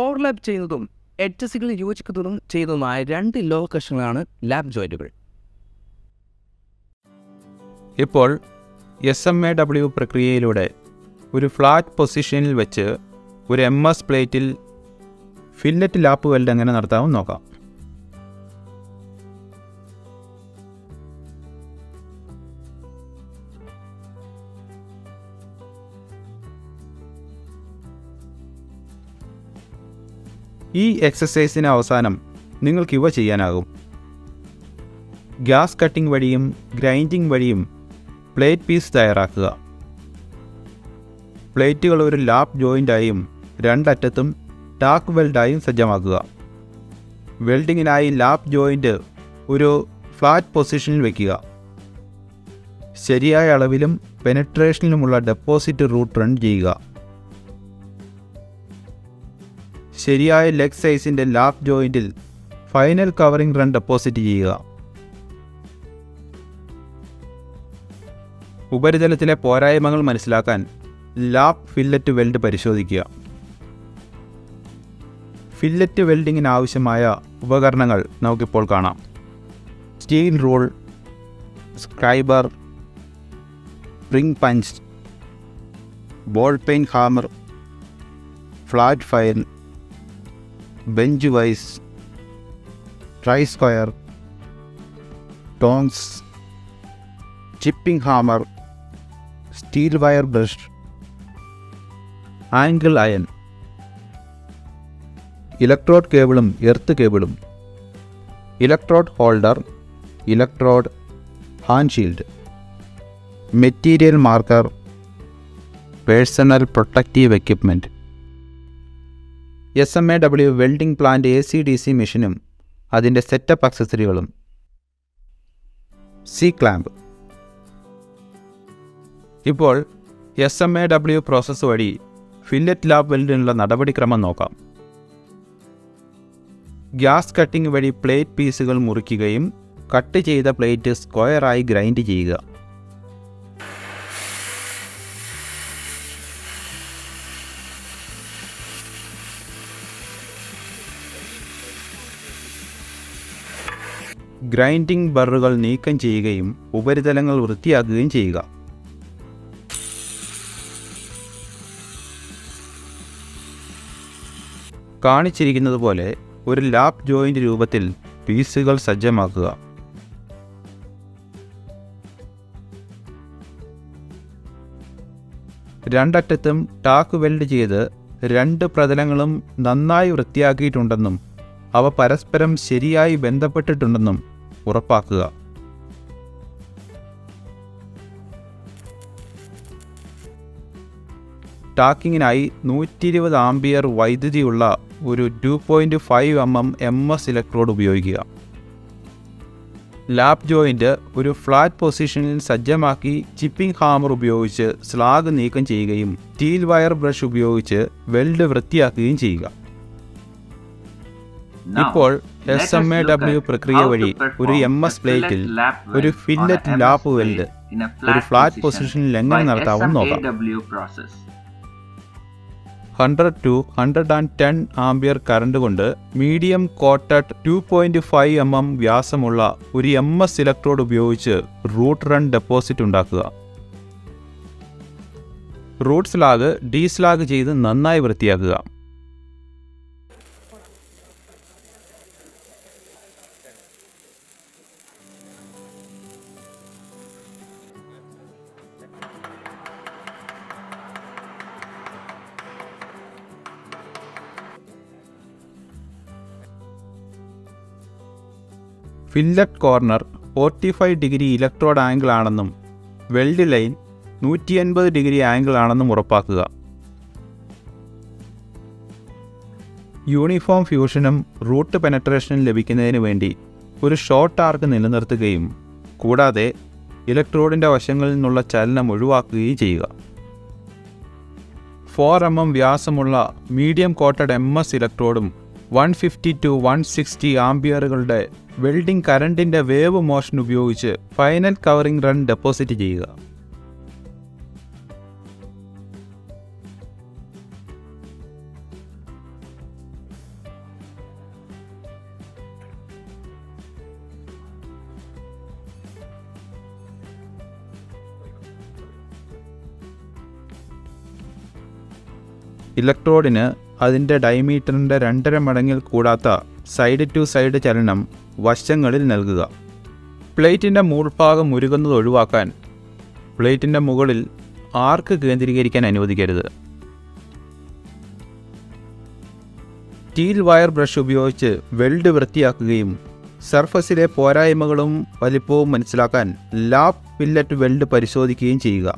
Overlap ചെയ്യുന്നതും എഡ്ജസുകൾ യോജിക്കുന്നതും ചെയ്യുന്നതുമായ 2 ലോഹ കഷണങ്ങളാണ് ലാപ്പ് ജോയിന്റുകൾ. ഇപ്പോൾ SMAW പ്രക്രിയയിലൂടെ ഒരു ഫ്ലാറ്റ് പൊസിഷനിൽ വെച്ച് ഒരു MS പ്ലേറ്റിൽ ഫില്ലറ്റ് ലാപ്പ് വെൽഡ് എങ്ങനെ നടത്താമെന്ന് നോക്കാം. ഈ എക്സസൈസിന് അവസാനം നിങ്ങൾക്കിവ ചെയ്യാനാകും. ഗ്യാസ് കട്ടിംഗ് വഴിയും ഗ്രൈൻഡിംഗ് വഴിയും പ്ലേറ്റ് പീസ് തയ്യാറാക്കുക. പ്ലേറ്റുകൾ ഒരു ലാപ്പ് ജോയിൻ്റായും 2 അറ്റത്തും ടാക്ക് വെൽഡായും സജ്ജമാക്കുക. വെൽഡിങ്ങിനായി ലാപ്പ് ജോയിൻ്റ് ഒരു ഫ്ലാറ്റ് പൊസിഷനിൽ വയ്ക്കുക. ശരിയായ അളവിലും പെനട്രേഷനിലുമുള്ള ഡെപ്പോസിറ്റ് റൂട്ട് റൺ ചെയ്യുക. ശരിയായ ലെഗ് സൈസിൻ്റെ ലാപ്പ് ജോയിൻറ്റിൽ ഫൈനൽ കവറിംഗ് റൺ ഡെപ്പോസിറ്റ് ചെയ്യുക. ഉപരിതലത്തിലെ പോരായ്മകൾ മനസ്സിലാക്കാൻ ലാപ്പ് ഫില്ലറ്റ് വെൽഡ് പരിശോധിക്കുക. ഫില്ലറ്റ് വെൽഡിങ്ങിന് ആവശ്യമായ ഉപകരണങ്ങൾ നമുക്കിപ്പോൾ കാണാം. Steel rule, scriber, spring punch, ball peen hammer, flat file, bench vice, try square, tongs, chipping hammer, steel wire brush, angle iron, electrode കേബിളും എർത്ത് കേബിളും, electrode holder, electrode, hand shield, material marker, personal protective equipment, SMAW welding plant AC/DC മെഷീനും അതിൻ്റെ setup അക്സസറികളും, C-ക്ലാമ്പ്. ഇപ്പോൾ SMAW process വഴി fillet lap വെൽഡിനുള്ള നടപടിക്രമം നോക്കാം. Gas cutting വഴി plate പീസുകൾ മുറിക്കുകയും കട്ട് ചെയ്ത പ്ലേറ്റ് സ്ക്വയറായി ഗ്രൈൻഡ് ചെയ്യുക. ഗ്രൈൻഡിംഗ് ബറുകൾ നീക്കം ചെയ്യുകയും ഉപരിതലങ്ങൾ വൃത്തിയാക്കുകയും ചെയ്യുക. കാണിച്ചിരിക്കുന്നതുപോലെ ഒരു ലാപ്പ് ജോയിൻ്റ് രൂപത്തിൽ പീസുകൾ സജ്ജമാക്കുക. രണ്ടറ്റത്തും ടാക്ക് വെൽഡ് ചെയ്ത് 2 പ്രതലങ്ങളും നന്നായി വൃത്തിയാക്കിയിട്ടുണ്ടെന്നും അവ പരസ്പരം ശരിയായി ബന്ധപ്പെട്ടിട്ടുണ്ടെന്നും ഉറപ്പാക്കുക. ടാക്കിങ്ങിനായി 120 ആംപിയർ വൈദ്യുതിയുള്ള ഒരു 2.5 mm MS ഇലക്ട്രോഡ് ഉപയോഗിക്കുക. ലാപ്പ് ജോയിൻ്റ് ഒരു ഫ്ലാറ്റ് പൊസിഷനിൽ സജ്ജമാക്കി ചിപ്പിംഗ് ഹാമർ ഉപയോഗിച്ച് സ്ലാഗ് നീക്കം ചെയ്യുകയും സ്റ്റീൽ വയർ ബ്രഷ് ഉപയോഗിച്ച് വെൽഡ് വൃത്തിയാക്കുകയും ചെയ്യുക. ഇപ്പോൾ SMAW പ്രക്രിയ വഴി ഒരു MS പ്ലേറ്റിൽ ഒരു ഫില്ലറ്റ് ലാപ്പ് വെൽഡ് ഒരു ഫ്ലാറ്റ് പൊസിഷനിൽ എങ്ങനെ നടത്താമെന്ന് നോക്കാം. 100 to 110 ആംപിയർ കറണ്ട് കൊണ്ട് മീഡിയം കോട്ടഡ് 2.5 mm വ്യാസമുള്ള ഒരു MS ഇലക്ട്രോഡ് ഉപയോഗിച്ച് റൂട്ട് റൺ ഡെപ്പോസിറ്റ് ഉണ്ടാക്കുക. റൂട്ട് സ്ലാഗ് ഡീസ്ലാഗ് ചെയ്ത് നന്നായി വൃത്തിയാക്കുക. Fillet corner 45 degree electrode angle ആണെന്നും വെൽഡ് ലൈൻ 180 ഡിഗ്രി ആംഗിൾ ആണെന്നും ഉറപ്പാക്കുക. യൂണിഫോം ഫ്യൂഷനും റൂട്ട് പെനട്രേഷനും ലഭിക്കുന്നതിന് വേണ്ടി ഒരു ഷോർട്ട് ആർക്ക് നിലനിർത്തുകയും കൂടാതെ ഇലക്ട്രോഡിൻ്റെ വശങ്ങളിൽ നിന്നുള്ള ചലനം ഒഴിവാക്കുകയും ചെയ്യുക. 4 mm വ്യാസമുള്ള മീഡിയം കോട്ടഡ് MS ഇലക്ട്രോഡും 150 to 160 ആംപിയറുകളുടെ വെൽഡിംഗ് കറണ്ടിൻ്റെ വേവ് മോഷൻ ഉപയോഗിച്ച് ഫൈനൽ കവറിംഗ് റൺ ഡെപ്പോസിറ്റ് ചെയ്യുക. ഇലക്ട്രോഡിന് അതിൻ്റെ ഡയമീറ്ററിൻ്റെ 2.5 മടങ്ങിൽ കൂടാത്ത സൈഡ് ടു സൈഡ് ചലനം വശങ്ങളിൽ നൽകുക. പ്ലേറ്റിൻ്റെ മുകൾഭാഗം ഉരുകുന്നത് ഒഴിവാക്കാൻ പ്ലേറ്റിൻ്റെ മുകളിൽ ആർക്ക് കേന്ദ്രീകരിക്കാൻ അനുവദിക്കരുത്. സ്റ്റീൽ വയർ ബ്രഷ് ഉപയോഗിച്ച് വെൽഡ് വൃത്തിയാക്കുകയും സർഫസിലെ പോരായ്മകളും വലിപ്പവും മനസ്സിലാക്കാൻ ലാബ് ഫില്ലറ്റ് വെൽഡ് പരിശോധിക്കുകയും ചെയ്യുക.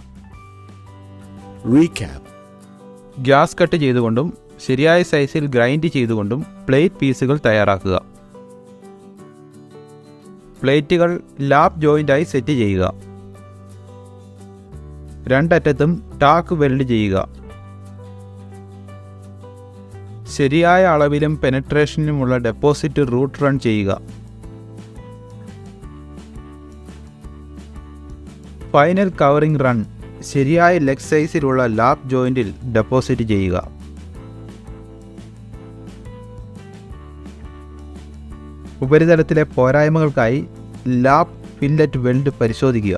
ഗ്യാസ് കട്ട് ചെയ്തുകൊണ്ടും ശരിയായ സൈസിൽ ഗ്രൈൻഡ് ചെയ്തുകൊണ്ടും പ്ലേറ്റ് പീസുകൾ തയ്യാറാക്കുക. പ്ലേറ്റുകൾ ലാബ് ജോയിൻ്റായി സെറ്റ് ചെയ്യുക. രണ്ടറ്റത്തും ടാക്ക് വെൽഡ് ചെയ്യുക. ശരിയായ അളവിലും പെനട്രേഷനുമുള്ള ഡെപ്പോസിറ്റ് റൂട്ട് റൺ ചെയ്യുക. ഫൈനൽ കവറിംഗ് റൺ ശരിയായ ലെഗ് സൈസിലുള്ള ലാബ് ജോയിൻറ്റിൽ ഡെപ്പോസിറ്റ് ചെയ്യുക. ഉപരിതലത്തിലെ പോരായ്മകൾക്കായി ലാബ് ഫില്ലറ്റ് വെൽഡ് പരിശോധിക്കുക.